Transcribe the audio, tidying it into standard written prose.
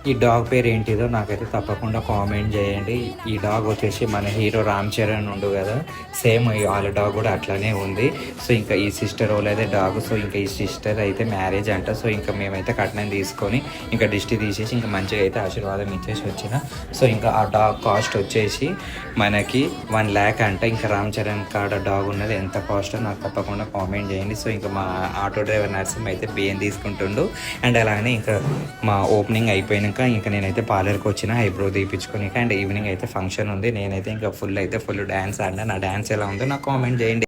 ఈ డాగ్ పేరు ఏంటిదో నాకైతే తప్పకుండా కామెంట్ చేయండి. ఈ డాగ్ వచ్చేసి మన హీరో రామ్ చరణ్ ఉండు కదా, సేమ్ వాళ్ళ డాగ్ కూడా అట్లానే ఉంది. సో ఇంకా ఈ సిస్టర్ వాళ్ళైతే డాగ్, సో ఇంకా ఈ సిస్టర్ అయితే మ్యారేజ్ అంట. సో ఇంకా మేమైతే కట్నం తీసుకొని ఇంకా దిష్టి తీసేసి ఇంకా మంచిగా అయితే ఆశీర్వాదం ఇచ్చేసి వచ్చిన. సో ఇంకా ఆ డాగ్ కాస్ట్ వచ్చేసి మనకి 1 lakh అంట. ఇంకా రామ్ చరణ్ కాడ డాగ్ ఉన్నది ఎంత కాస్ట్ నాకు తప్పకుండా కామెంట్ చేయండి. సో ఇంకా మా ఆటో డ్రైవర్ నర్సింగ్ అయితే బియ్యం తీసుకుంటుండు. అండ్ అలానే ఇంకా మా ఓపెనింగ్ అయిపోయినాక ఇంకా నేనైతే పార్లర్కి వచ్చిన ఐబ్రో తీపించుకొని. అండ్ ఈవినింగ్ అయితే ఫంక్షన్ ఉంది. నేనైతే ఇంకా ఫుల్ డ్యాన్స్ ఆడినా. నా డ్యాన్స్ ఎలా ఉందో నాకు కామెంట్ చేయండి.